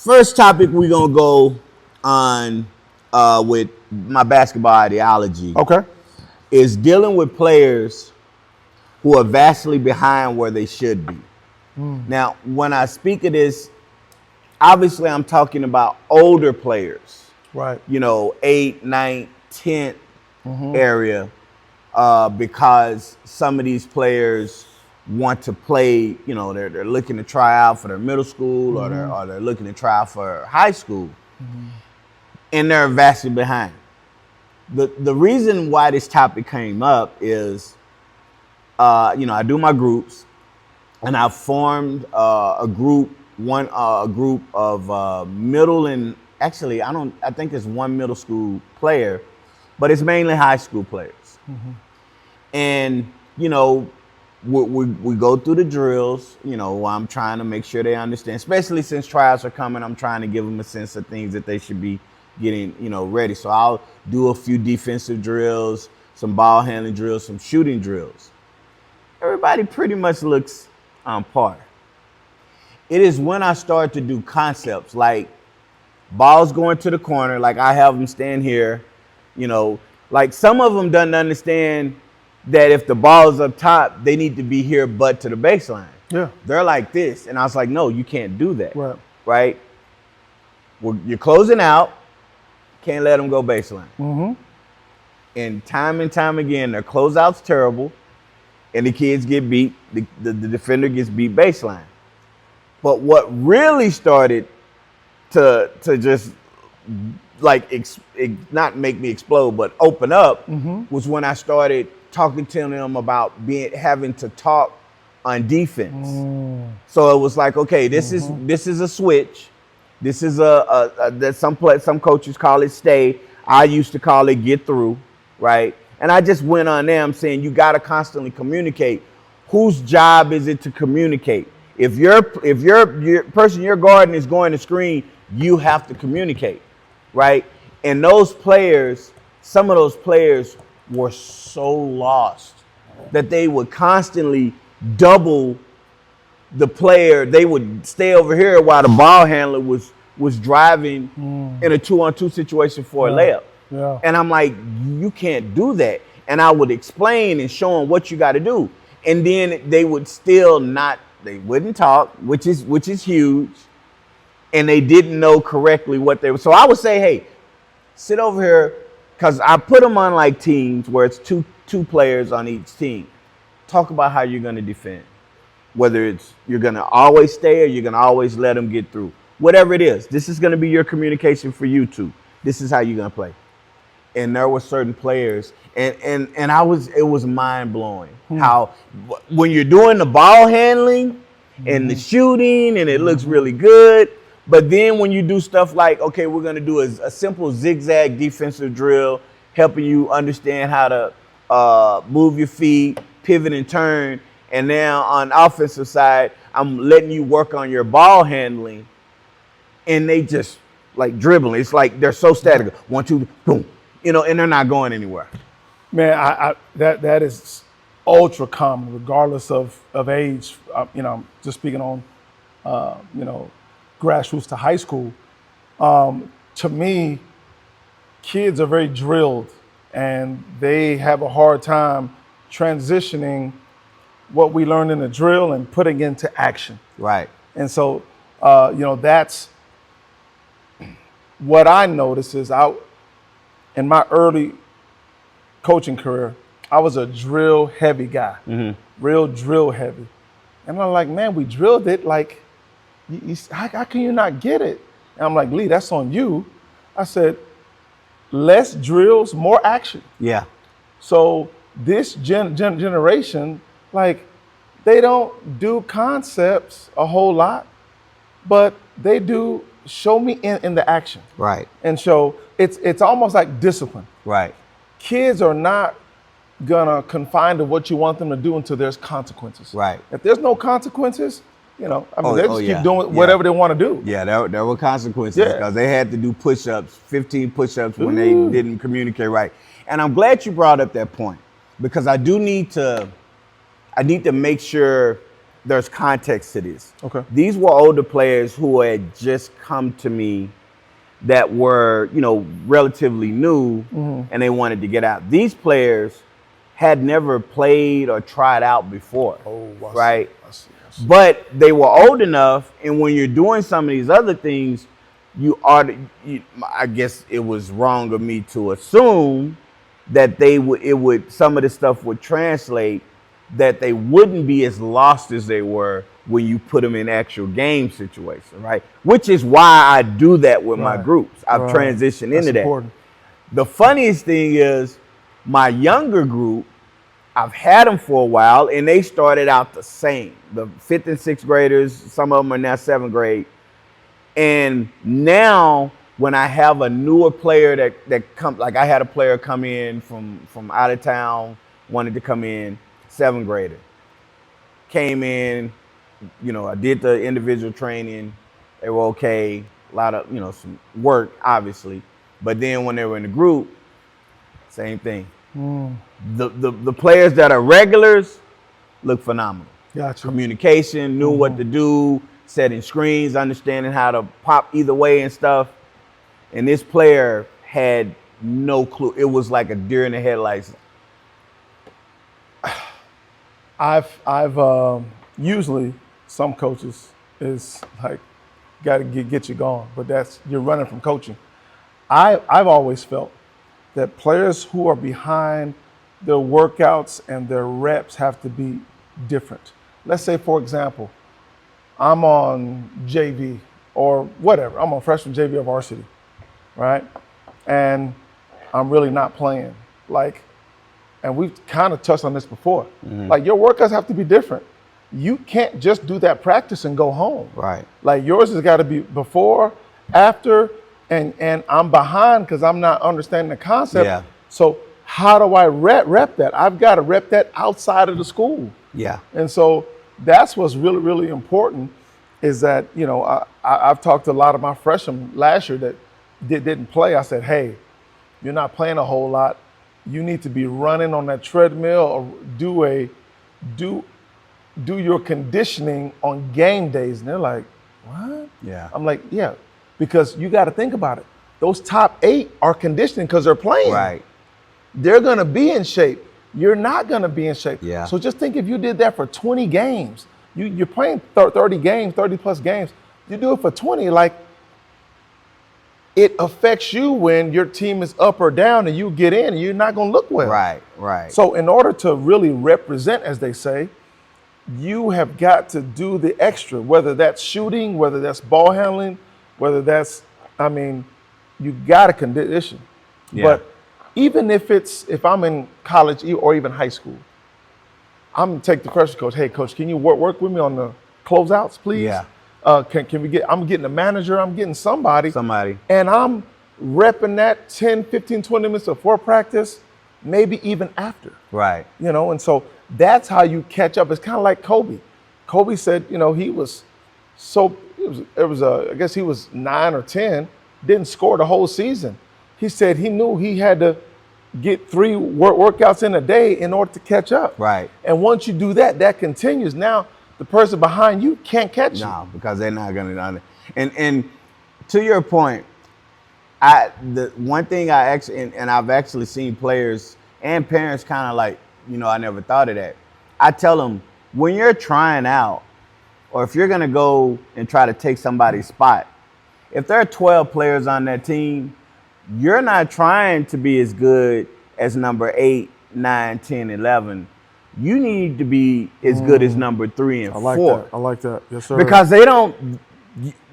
First topic we're gonna go on with my basketball ideology Okay. is dealing with players who are vastly behind where they should be. Now, when I speak of this, obviously I'm talking about older players, Right. you know, 8, 9, 10 area, because some of these players want to play, you know, they're looking to try out for their middle school or they're looking to try out for high school, and they're vastly behind. The reason why this topic came up is, you know, I do my groups, and I formed a group, a group of middle and actually I think it's one middle school player, but it's mainly high school players. And you know, we go through the drills. You know, I'm trying to make sure they understand, especially since trials are coming. I'm trying to give them a sense of things that they should be getting, you know, ready. So I'll do a few defensive drills, some ball handling drills, some shooting drills. Everybody pretty much looks on par. It is when I start to do concepts like balls going to the corner, like I have them stand here, you know, like some of them doesn't understand that if the ball is up top, they need to be here but to the baseline. Yeah. They're like this. And I was like, no, you can't do that. Right. Right? Well, you're closing out, can't let them go baseline. And time again, their closeout's terrible, and the kids get beat, the defender gets beat baseline. But what really started to just like not make me explode, but open up, was when I started talking to them about having to talk on defense. So it was like, okay, this is a switch. This is that some coaches call it stay. I used to call it get through, right? And I just went on them saying you got to constantly communicate. Whose job is it to communicate? If your person you're guarding is going to screen, you have to communicate, right? And those players, some of those players were so lost that they would constantly double the player. They would stay over here while the ball handler was driving in a 2-on-2 situation for a layup. Yeah. And I'm like, you can't do that. And I would explain and show them what you got to do. And then they would still they wouldn't talk, which is huge. And they didn't know correctly what they were. So I would say, hey, sit over here, because I put them on like teams where it's two players on each team. Talk about how you're going to defend. Whether it's you're going to always stay or you're going to always let them get through. Whatever it is, this is going to be your communication for you two. This is how you're going to play. And there were certain players, and it was mind blowing how when you're doing the ball handling and the shooting and it looks really good, but then when you do stuff like, okay, we're going to do a simple zigzag defensive drill, helping you understand how to move your feet, pivot and turn, and now on the offensive side, I'm letting you work on your ball handling, and they just like dribbling. It's like they're so static. 1, 2, boom. You know, and they're not going anywhere. Man, that is ultra common, regardless of age. You know, just speaking on, you know, grassroots to high school. To me, kids are very drilled, and they have a hard time transitioning what we learned in the drill and putting into action. Right. And so, you know, that's what I noticed is in my early coaching career, I was a drill heavy guy, real drill heavy. And I'm like, man, we drilled it. Like, how can you not get it? And I'm like, Lee, that's on you. I said, less drills, more action. Yeah. So this generation, like, they don't do concepts a whole lot, but they do show me in the action. Right. And so it's almost like discipline. Right. Kids are not gonna confine to what you want them to do until there's consequences. Right. If there's no consequences, you know, I mean, they just yeah. keep doing whatever they want to do. Yeah, there were consequences because they had to do push-ups, 15 push-ups when they didn't communicate right. And I'm glad you brought up that point because I need to make sure there's context to this. Okay. These were older players who had just come to me that were, relatively new, and they wanted to get out. These players had never played or tried out before, right? I see. But they were old enough, and when you're doing some of these other things, I guess it was wrong of me to assume that some of the stuff would translate, that they wouldn't be as lost as they were when you put them in actual game situations, right? Which is why I do that with my groups. I've transitioned into that. Important. The funniest thing is my younger group, I've had them for a while, and they started out the same. The 5th and 6th graders, some of them are now 7th grade. And now when I have a newer player that comes, like I had a player come in from out of town, wanted to come in, 7th grader. Came in, I did the individual training. They were okay. A lot of, some work, obviously. But then when they were in the group, same thing. The players that are regulars look phenomenal. Gotcha. Communication, knew what to do, setting screens, understanding how to pop either way and stuff. And this player had no clue. It was like a deer in the headlights. I've usually some coaches is like got to get you going, but you're running from coaching. I've always felt that players who are behind their workouts and their reps have to be different. Let's say, for example, I'm on JV or whatever. I'm on freshman JV or varsity, right? And I'm really not playing. And we've kind of touched on this before. Like your workouts have to be different. You can't just do that practice and go home. Right. Like yours has got to be before, after, and I'm behind because I'm not understanding the concept. Yeah. So how do I rep that? I've got to rep that outside of the school. Yeah. And so that's what's really, really important is that, I've talked to a lot of my freshmen last year that didn't play. I said, hey, you're not playing a whole lot. You need to be running on that treadmill or do your conditioning on game days. And they're like, what? Yeah. I'm like, yeah, because you got to think about it. Those top 8 are conditioning because they're playing. Right. They're going to be in shape. You're not going to be in shape. Yeah. So just think if you did that for 20 games, you're playing 30 games, 30 plus games. You do it for 20, it affects you when your team is up or down and you get in and you're not going to look well. Right. So in order to really represent, as they say, you have got to do the extra, whether that's shooting, whether that's ball handling, whether that's, you got to condition. Yeah. But even if I'm in college or even high school, I'm going to take the freshman coach, hey, coach, can you work with me on the closeouts, please? Yeah. I'm getting a manager, I'm getting somebody. And I'm repping that 10, 15, 20 minutes before practice, maybe even after. Right. And so that's how you catch up. It's kind of like Kobe. Kobe said, he was I guess he was 9 or 10, didn't score the whole season. He said he knew he had to get 3 workouts in a day in order to catch up. Right. And once you do that, that continues. Now, the person behind you can't catch you. No, because they're not going to. And to your point, the one thing I've actually seen players and parents kind of like, I never thought of that. I tell them, when you're trying out, or if you're going to go and try to take somebody's spot, if there are 12 players on that team, you're not trying to be as good as number 8, 9, 10, 11. You need to be as good as number 3 and 4. I like that. Yes, sir. Because they don't.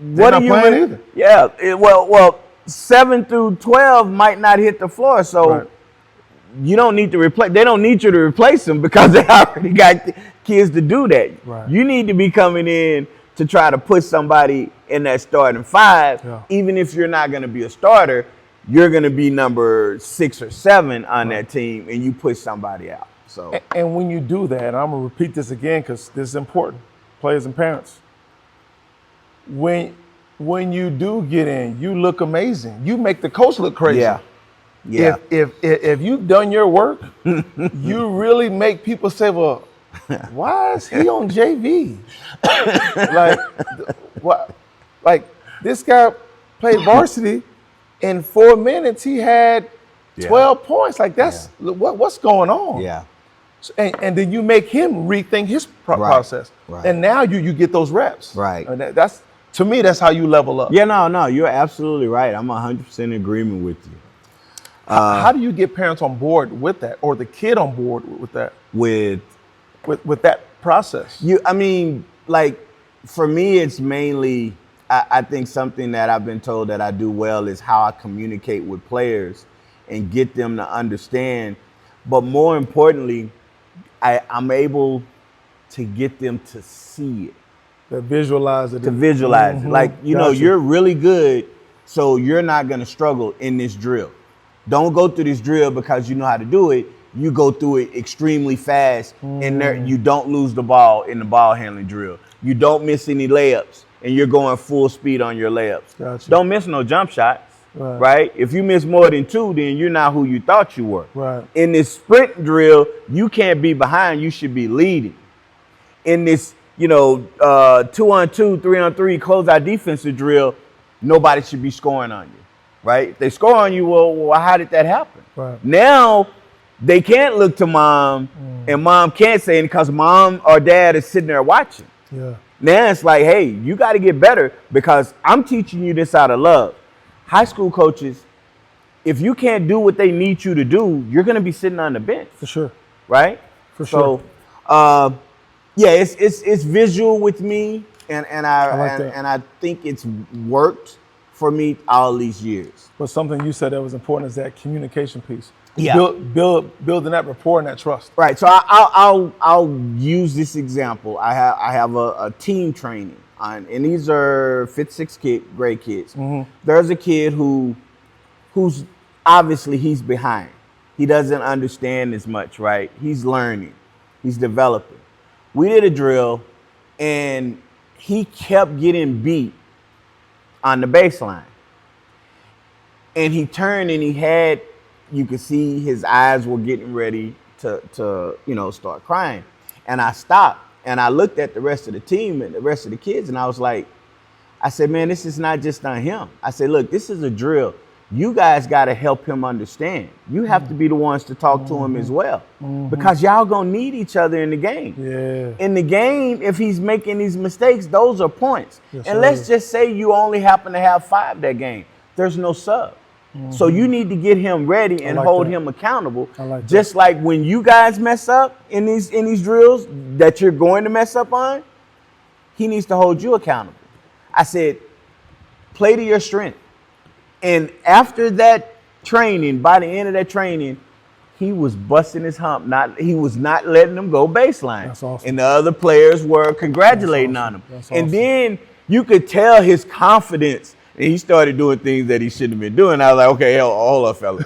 They're not playing either. Yeah. Well, 7 through 12 might not hit the floor, so you don't need to replace. They don't need you to replace them because they already got kids to do that. Right. You need to be coming in to try to put somebody in that starting 5, even if you're not going to be a starter. You're going to be number 6 or 7 on that team, and you push somebody out. So, and when you do that, and I'm going to repeat this again because this is important, players and parents. When you do get in, you look amazing. You make the coach look crazy. Yeah. If you've done your work, you really make people say, well, why is he on JV? Like, what? Like, this guy played varsity. In 4 minutes, he had 12 points. Like, that's what's going on. Yeah. And then you make him rethink his process. Right. And now you get those reps. Right. And that's, to me, that's how you level up. Yeah, no, you're absolutely right. I'm 100% in agreement with you. How do you get parents on board with that, or the kid on board with that? With that process? I mean, like, for me, it's mainly, I think something that I've been told that I do well is how I communicate with players and get them to understand. But more importantly, I'm able to get them to see it. To visualize it. To visualize it. Like, you know, you're really good, so you're not going to struggle in this drill. Don't go through this drill because you know how to do it. You go through it extremely fast, and there, you don't lose the ball in the ball handling drill. You don't miss any layups, and you're going full speed on your layups. Gotcha. Don't miss no jump shots, right? If you miss more than 2, then you're not who you thought you were. Right. In this sprint drill, you can't be behind. You should be leading. In this, 2-on-2, 3-on-3 closeout defensive drill, nobody should be scoring on you, right? If they score on you, well, how did that happen? Right. Now, they can't look to mom, and mom can't say anything because mom or dad is sitting there watching. Yeah. Now it's like, hey, you got to get better because I'm teaching you this out of love. High school coaches, if you can't do what they need you to do, you're going to be sitting on the bench. For sure. Right? For sure. So, it's visual with me, and I think it's worked for me all these years. But something you said that was important is that communication piece. Yeah. Building that rapport and that trust. Right. So I'll use this example. I have a team training and these are 5th, 6th grade kids. Mm-hmm. There's a kid who's obviously he's behind. He doesn't understand as much, right? He's learning. He's developing. We did a drill and he kept getting beat on the baseline. And he turned and you could see his eyes were getting ready to start crying. And I stopped and I looked at the rest of the team and the rest of the kids and I was like, I said, man, this is not just on him. I said, look, this is a drill. You guys got to help him understand. You have to be the ones to talk to him as well because y'all going to need each other in the game. Yeah. In the game, if he's making these mistakes, those are points. Yes, and let's just say you only happen to have 5 that game. There's no sub. So you need to get him ready and hold him accountable. Just like when you guys mess up in these drills that you're going to mess up on, he needs to hold you accountable. I said, play to your strength. And after that training, by the end of that training, he was busting his hump. He was not letting them go baseline. That's awesome. And the other players were congratulating on him. That's awesome. And then you could tell his confidence. And he started doing things that he shouldn't have been doing. I was like, okay, hold up, fella.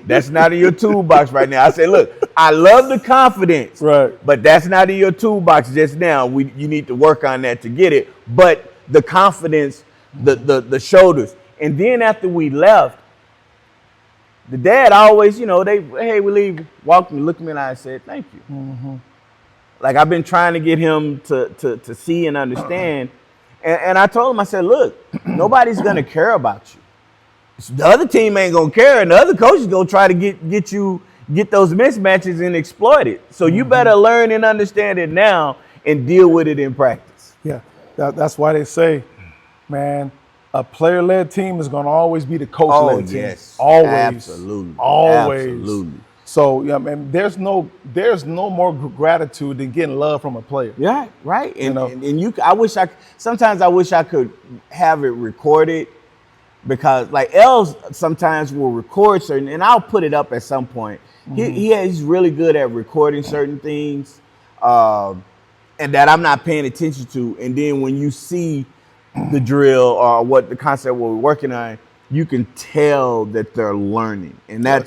That's not in your toolbox right now. I said, look, I love the confidence, right? But that's not in your toolbox just now. You need to work on that to get it. But the confidence, the shoulders. And then after we left, the dad always, we leave, walked me, looked at me, and I said, thank you. Mm-hmm. Like I've been trying to get him to see and understand. And I told him, I said, look, nobody's going to care about you. The other team ain't going to care, and the other coach is going to try to get those mismatches and exploit it. So you better learn and understand it now and deal with it in practice. Yeah, that's why they say, man, a player-led team is going to always be the coach-led team. Yes. Always. Absolutely. Always. Absolutely. So, yeah, man, there's no more gratitude than getting love from a player. Yeah, right. And sometimes I wish I could have it recorded because like Els sometimes will record certain, and I'll put it up at some point. Mm-hmm. He's really good at recording certain things and that I'm not paying attention to. And then when you see the drill or what the concept we're working on, you can tell that they're learning. And